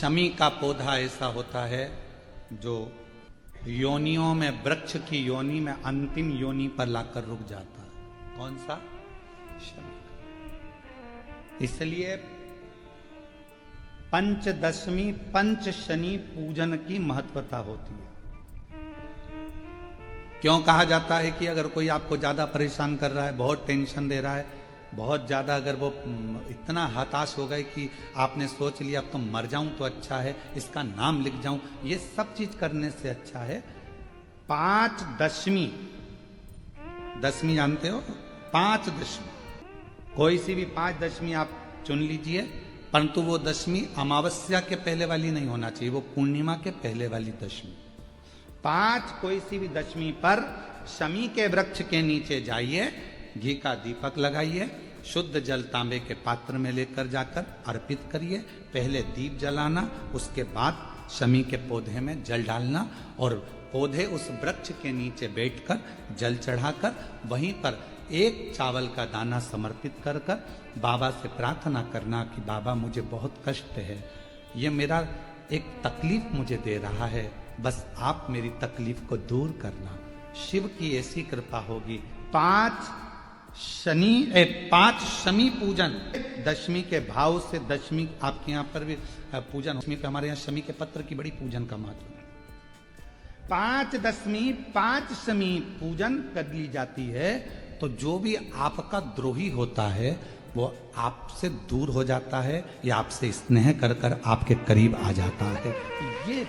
शमी का पौधा ऐसा होता है जो योनियों में, वृक्ष की योनि में अंतिम योनि पर लाकर रुक जाता है। कौन सा? शमी। इसलिए पंचदशमी पंच शनि पूजन की महत्वता होती है। क्यों कहा जाता है कि अगर कोई आपको ज्यादा परेशान कर रहा है, बहुत टेंशन दे रहा है, बहुत ज्यादा अगर वो इतना हताश हो गए कि आपने सोच लिया अब तो मर जाऊं तो अच्छा है, इसका नाम लिख जाऊं, ये सब चीज करने से अच्छा है पांच दशमी। दशमी जानते हो? पांच दशमी, कोई सी भी पांच दशमी आप चुन लीजिए, परंतु वो दशमी अमावस्या के पहले वाली नहीं होना चाहिए, वो पूर्णिमा के पहले वाली दशमी। पांच कोई सी भी दशमी पर शमी के वृक्ष के नीचे जाइए, घी का दीपक लगाइए, शुद्ध जल तांबे के पात्र में लेकर जाकर अर्पित करिए। पहले दीप जलाना, उसके बाद शमी के पौधे में जल डालना और पौधे उस वृक्ष के नीचे बैठकर जल चढ़ाकर वहीं पर एक चावल का दाना समर्पित कर कर बाबा से प्रार्थना करना कि बाबा मुझे बहुत कष्ट है, ये मेरा एक तकलीफ मुझे दे रहा है, बस आप मेरी तकलीफ को दूर करना। शिव की ऐसी कृपा होगी। पांच शमी पूजन, दशमी के भाव से दशमी आपके यहाँ पर भी पूजन, दशमी पे हमारे यहाँ शमी के पत्र की बड़ी पूजन का महत्व है। पांच दशमी पांच शमी पूजन कर ली जाती है तो जो भी आपका द्रोही होता है वो आपसे दूर हो जाता है या आपसे स्नेह कर कर आपके करीब आ जाता है। ये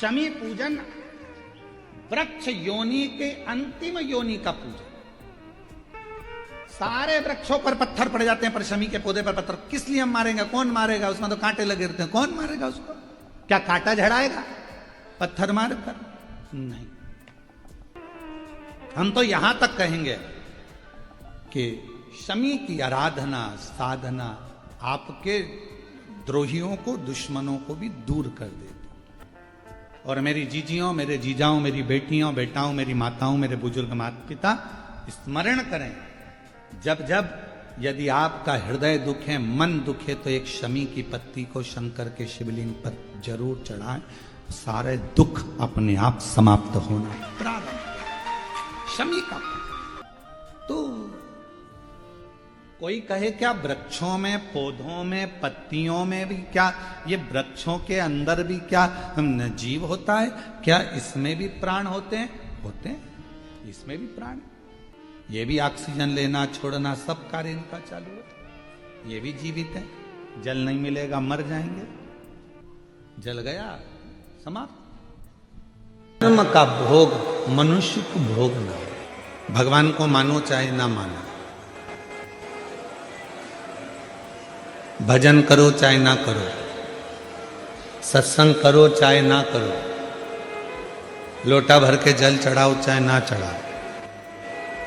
शमी पूजन वृक्ष योनि के अंतिम योनि का पूजन। सारे वृक्षों पर पत्थर पड़ जाते हैं पर शमी के पौधे पर पत्थर किस लिए हम मारेंगे? कौन मारेगा? उसमें तो कांटे लगे रहते हैं, कौन मारेगा उसको? क्या कांटा झड़ाएगा पत्थर मार कर? नहीं। हम तो यहां तक कहेंगे कि शमी की आराधना साधना आपके द्रोहियों को, दुश्मनों को भी दूर कर देती। और मेरी जीजियों, मेरे जीजाओं, मेरी बेटियों, बेटाओं, मेरी माताओं, मेरे बुजुर्ग माता पिता स्मरण करें, जब जब यदि आपका हृदय दुखे, मन दुखे, तो एक शमी की पत्ती को शंकर के शिवलिंग पर जरूर चढ़ाएं, सारे दुख अपने आप समाप्त होना प्रारंभ। शमी का तो कोई कहे क्या वृक्षों में, पौधों में, पत्तियों में भी क्या, ये वृक्षों के अंदर भी क्या जीव होता है? क्या इसमें भी प्राण होते हैं? होते हैं, इसमें भी प्राण। ये भी ऑक्सीजन लेना छोड़ना सब कार्य इनका चालू है, ये भी जीवित है। जल नहीं मिलेगा मर जाएंगे, जल गया समाप्त। कर्म का भोग मनुष्य को भोगना, भगवान को मानो चाहे ना मानो, भजन करो चाहे ना करो, सत्संग करो चाहे ना करो, लोटा भर के जल चढ़ाओ चाहे ना चढ़ाओ,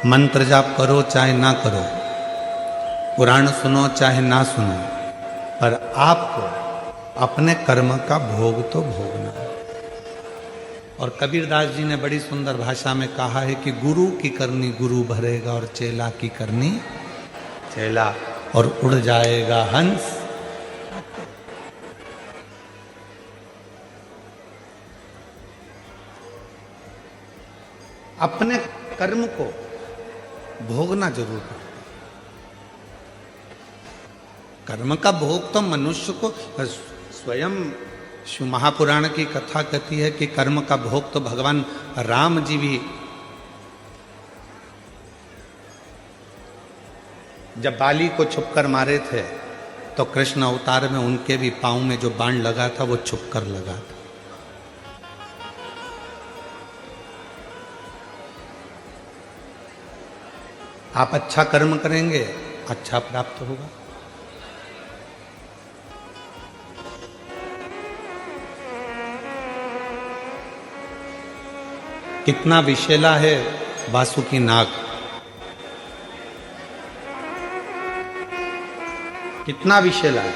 मंत्र जाप करो चाहे ना करो, पुराण सुनो चाहे ना सुनो, पर आपको अपने कर्म का भोग तो भोगना है। और कबीरदास जी ने बड़ी सुंदर भाषा में कहा है कि गुरु की करनी गुरु भरेगा और चेला की करनी चेला, और उड़ जाएगा हंस। अपने कर्म को भोगना जरूर है। कर्म का भोग तो मनुष्य को स्वयं महापुराण की कथा कहती है कि कर्म का भोग तो भगवान राम जी भी, जब बाली को छुपकर मारे थे तो कृष्ण अवतार में उनके भी पांव में जो बाण लगा था वो छुपकर लगा था। आप अच्छा कर्म करेंगे अच्छा प्राप्त होगा। कितना विशेला है वासुकी नाग, कितना विशेला है।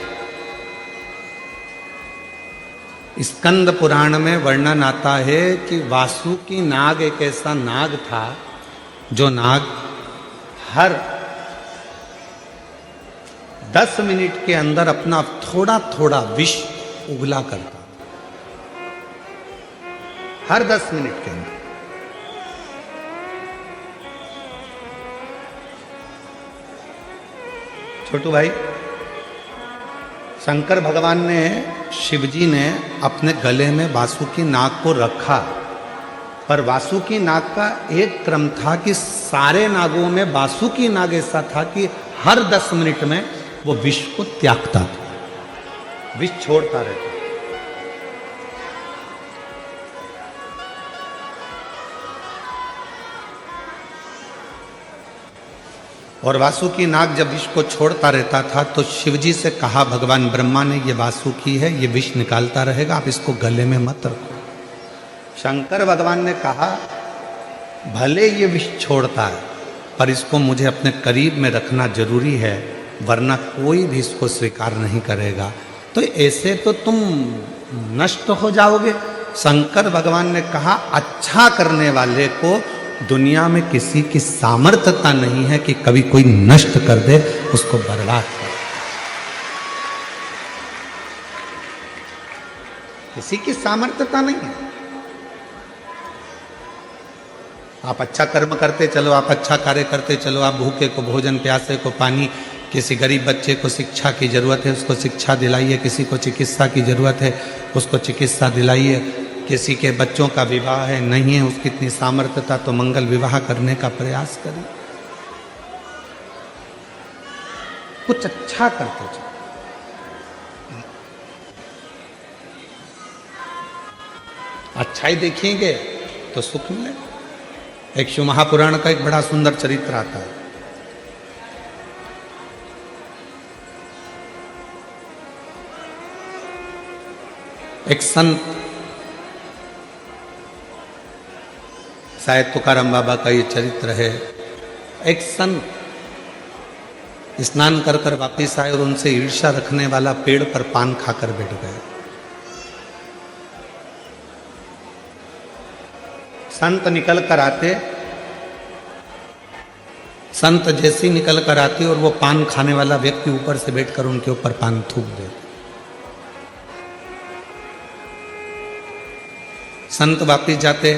स्कंद पुराण में वर्णन आता है कि वासुकी नाग एक ऐसा नाग था जो नाग हर 10 मिनट के अंदर अपना थोड़ा थोड़ा विष उगला करता, हर 10 मिनट के अंदर। छोटू भाई, शंकर भगवान ने, शिवजी ने अपने गले में वासुकी नाग को रखा, पर वासुकी नाग का एक क्रम था कि सारे नागों में वासुकी नाग ऐसा था कि हर 10 मिनट में वो विष को त्यागता था, विष छोड़ता रहता। और वासुकी नाग जब विष को छोड़ता रहता था तो शिवजी से कहा भगवान ब्रह्मा ने, ये वासुकी है, ये विष निकालता रहेगा, आप इसको गले में मत रखो। शंकर भगवान ने कहा भले ये विष छोड़ता है पर इसको मुझे अपने करीब में रखना जरूरी है, वरना कोई भी इसको स्वीकार नहीं करेगा, तो ऐसे तो तुम नष्ट हो जाओगे। शंकर भगवान ने कहा अच्छा करने वाले को दुनिया में किसी की सामर्थ्यता नहीं है कि कभी कोई नष्ट कर दे, उसको बर्बाद कर, किसी की सामर्थ्यता नहीं है। आप अच्छा कर्म करते चलो, आप अच्छा कार्य करते चलो, आप भूखे को भोजन, प्यासे को पानी, किसी गरीब बच्चे को शिक्षा की जरूरत है उसको शिक्षा दिलाइए, किसी को चिकित्सा की जरूरत है उसको चिकित्सा दिलाइए, किसी के बच्चों का विवाह है, नहीं है उसकी इतनी सामर्थ्यता तो मंगल विवाह करने का प्रयास करें, कुछ अच्छा करते चलो। अच्छा ही देखेंगे तो सुख मिलेगा। एक शिव महापुराण का एक बड़ा सुंदर चरित्र आता है। एक संत, शायद तुकाराम बाबा का ये चरित्र है, एक संत स्नान कर कर वापिस आए और उनसे ईर्ष्या रखने वाला पेड़ पर पान खाकर बैठ गए। संत निकल कर आते, संत जैसे ही निकल कर आते और वो पान खाने वाला व्यक्ति ऊपर से बैठकर उनके ऊपर पान थूक देते। संत वापिस जाते,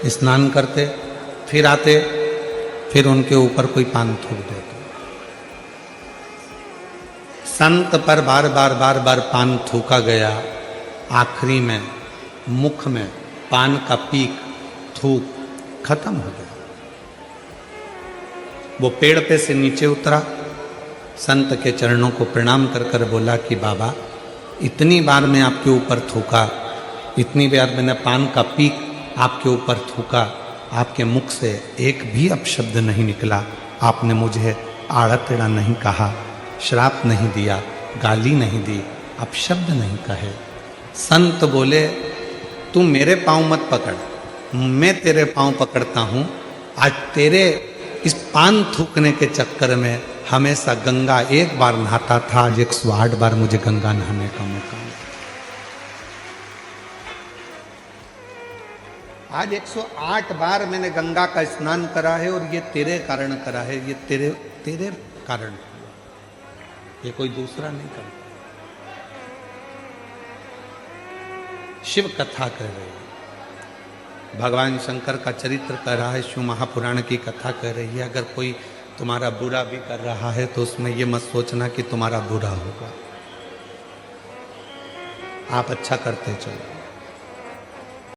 स्नान करते, फिर आते, फिर उनके ऊपर कोई पान थूक देते। संत पर बार बार बार बार पान थूका गया, आखिरी में मुख में पान का पीक, थूक खत्म हो गया। वो पेड़ पे से नीचे उतरा, संत के चरणों को प्रणाम कर कर बोला कि बाबा, इतनी बार मैं आपके ऊपर थूका, इतनी बार मैंने पान का पीक आपके ऊपर थूका, आपके मुख से एक भी अपशब्द नहीं निकला, आपने मुझे आड़ा टेढ़ा नहीं कहा, श्राप नहीं दिया, गाली नहीं दी, अपशब्द नहीं कहे। संत बोले तू मेरे पाँव मत पकड़, मैं तेरे पाँव पकड़ता हूँ। आज तेरे इस पान थूकने के चक्कर में हमेशा गंगा एक बार नहाता था, आज 108 बार मुझे गंगा नहाने का मौका मिला। आज 108 बार मैंने गंगा का स्नान करा है और ये तेरे कारण करा है, ये तेरे कारण, ये कोई दूसरा नहीं करता। शिव कथा कह रही है, भगवान शंकर का चरित्र कह रहा है, शिव महापुराण की कथा कह रही है। अगर कोई तुम्हारा बुरा भी कर रहा है तो उसमें ये मत सोचना कि तुम्हारा बुरा होगा, आप अच्छा करते चलो।